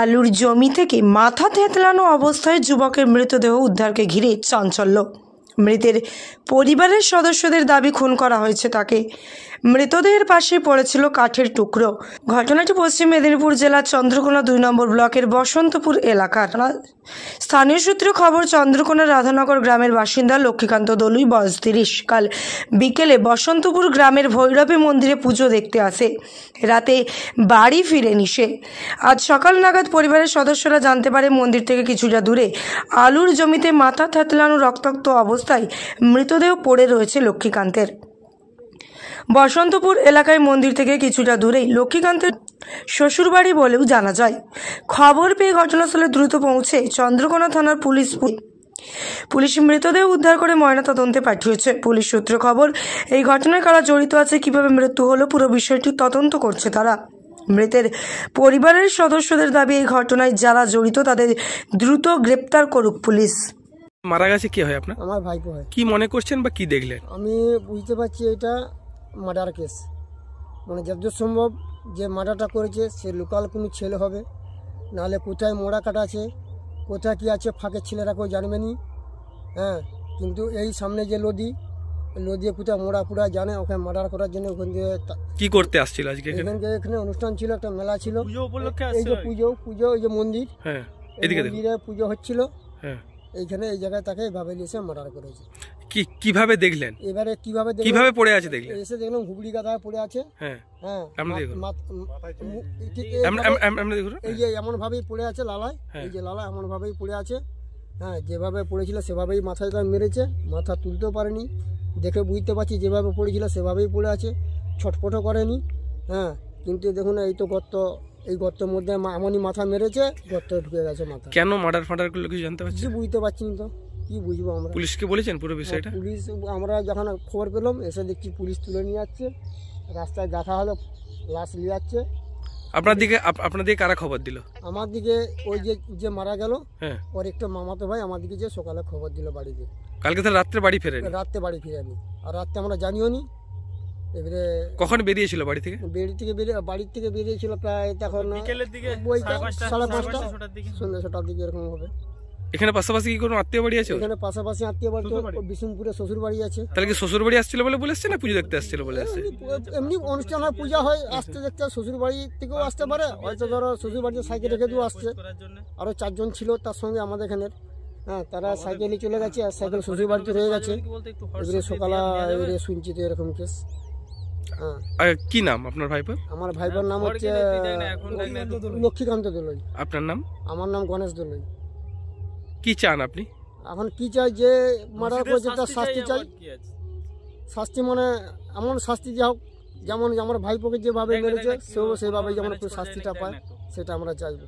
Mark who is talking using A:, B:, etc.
A: আলুর জমি থেকে মাথা থেঁতলানো অবস্থায় যুবকের মৃতদেহ উদ্ধারকে ঘিরে চাঞ্চল্য। মৃতের পরিবারের সদস্যদের দাবি খুন করা হয়েছে তাকে। মৃতদেহের পাশে পড়েছিল কাঠের টুকরো। ঘটনাটি পশ্চিম মেদিনীপুর জেলার চন্দ্রকোনা 2 নম্বর ব্লকের বসন্তপুর এলাকার। স্থানীয় সূত্রে খবর, চন্দ্রকোনা রাধানগর গ্রামের বাসিন্দা লক্ষ্মীকান্ত দলুই, বয়স 30। কাল বিকেলে বসন্তপুর গ্রামের ভৈরবী মন্দিরে পুজো দেখতে আসে। রাতে বাড়ি ফিরেনি সে। আজ সকাল নাগাদ পরিবারের সদস্যরা জানতে পারে মন্দির থেকে কিছুটা দূরে আলুর জমিতে মাথা থেঁতলানো রক্তাক্ত অবস্থায় মৃতদেহ পড়ে রয়েছে লক্ষ্মীকান্তের। বসন্তপুর এলাকায় মন্দির থেকে কিছুটা দূরেই লক্ষ্মীকান্তের শ্বশুরবাড়ি বলেও জানা যায়। খবর পেয়ে ঘটনাস্থলে দ্রুত পৌঁছে চন্দ্রকোনা থানার পুলিশ মৃতদেহ উদ্ধার করে ময়নাতদন্তে পাঠিয়েছে। পুলিশ সূত্রে খবর, এই ঘটনায় কারা জড়িত আছে, কিভাবে মৃত্যু হলো, পুরো বিষয়টি তদন্ত করছে তারা। মৃতের পরিবারের সদস্যদের দাবি, এই ঘটনায় যারা জড়িত তাদের দ্রুত গ্রেপ্তার করুক পুলিশ।
B: মারা গেছে কি হয় আপনার?
C: আমার ভাইপো হয়।
B: কি মনে করছেন বা কি দেখলেন?
C: আমি বুঝতে পারছি এটা মার্ডার কেস, মানে যতদূর সম্ভব যে মার্ডারটা করেছে সে লোকাল কোনো ছেলে হবে, নাহলে কোথায় মোড়া কাটা আছে, কোথায় কী আছে ফাঁকের ছেলেরা কেউ জানবে নি। হ্যাঁ, কিন্তু এই সামনে যে নদী কোথায় মোড়া পুরা জানে, ওখানে মার্ডার করার জন্য ওখান থেকে
B: কি করতে আসছিল আজকে?
C: এখানে অনুষ্ঠান ছিল, একটা মেলা ছিল, এই যে পুজো এই যে মন্দির,
B: হ্যাঁ এদিকে
C: মন্দিরে পুজো হচ্ছিল,
B: হ্যাঁ
C: এইখানে এই জায়গায় তাকে এভাবে এসে মার্ডার করেছে।
B: কিভাবে দেখলেন?
C: এবারে
B: কিভাবে পড়ে আছে দেখলেন?
C: এসে দেখলাম হুবড়ি গাদা পড়ে আছে।
B: হ্যাঁ
C: হ্যাঁ, এই যে এমন ভাবেই পড়ে আছে লালায়, এই যে লালা এমন ভাবেই পড়ে আছে। হ্যাঁ, যেভাবে পড়েছিল সেভাবেই মাথায় তার মেরেছে, মাথা তুলতেও পারেনি, দেখে বুঝতে পারছি যেভাবে পড়েছিল সেভাবেই পড়ে আছে, ছটফটও করেনি। হ্যাঁ, কিন্তু দেখুন এই তো গর্ত, এই গর্তের মধ্যে এমনই মাথা মেরেছে, গর্ত ঢুকে গেছে মাথা।
B: কেন মার্ডার করলো কিছু জানতে পারছি?
C: বুঝতে পারছি না তো, কি বুঝবো আমরা।
B: পুলিশকে বলেছেন পুরো বিষয়টা?
C: পুলিশ আমরা যখন খবর পেলাম এসে দেখছি পুলিশ তুলে নিয়ে যাচ্ছে, রাস্তায় দেখা হলো লাশ নিয়ে যাচ্ছে।
B: আপনার দিকে কারা খবর দিল?
C: আমার দিকে ওই যে মারা গেল,
B: হ্যাঁ,
C: ওর একটা মামাতো ভাই আমার দিকে যে সকালে খবর দিল বাড়িতে।
B: কালকে তো রাত্রে বাড়ি ফেরেনি?
C: রাত্রে বাড়ি ফিরেনি, আর রাত্রে আমরা জানিও নি। এবারে
B: কখন বেরিয়েছিল বাড়ি থেকে?
C: বাড়ির থেকে বেরিয়েছিল প্রায় তখন
D: বিকেলের দিকে,
C: 5:30 সন্ধ্যা 6টার দিকে এরকম হবে।
B: এখানে পাশাপাশি কি কোনো আত্মীয় বাড়ি আছে?
C: এখানে পাশাপাশি আত্মীয় বাড়ি তো বিষ্ণুপুরে শ্বশুর বাড়ি আছে।
B: তাহলে কি শ্বশুর বাড়ি আসছিল বলে বলেছে না পুজো দেখতে আসছিল বলে আসছে?
C: এমনি অনুষ্ঠান হয়, পূজা হয়, আসতে দেখতে শ্বশুর বাড়ি থেকেও আসতে পারে, হয়তো ধরো শ্বশুর বাড়িতে সাইকেল রেখে দিয়েও আসছে। আরো 4 জন ছিল তার সঙ্গে আমাদের এখানের। হ্যাঁ, তারা সাইকেলে চলে গেছে আর সাইকেল শ্বশুর বাড়িতে রয়ে গেছে। এবারে সকালে এবারে শুনছি তো এরকম কেস।
B: হ্যাঁ, কি নাম আপনার ভাইপোর?
C: আমার ভাইপোর নাম হচ্ছে লক্ষ্মীকান্ত দলুই।
B: আপনার নাম?
C: আমার নাম গণেশ দলুই।
B: কি চান আপনি
C: এখন? কি চাই, যে মার্ডার করেছে তার শাস্তি চাই। শাস্তি মানে এমন শাস্তি যা হোক, যেমন আমার ভাইপোকে যেভাবে মেরেছে সেভাবে যেমন শাস্তিটা পায় সেটা আমরা চাইবো।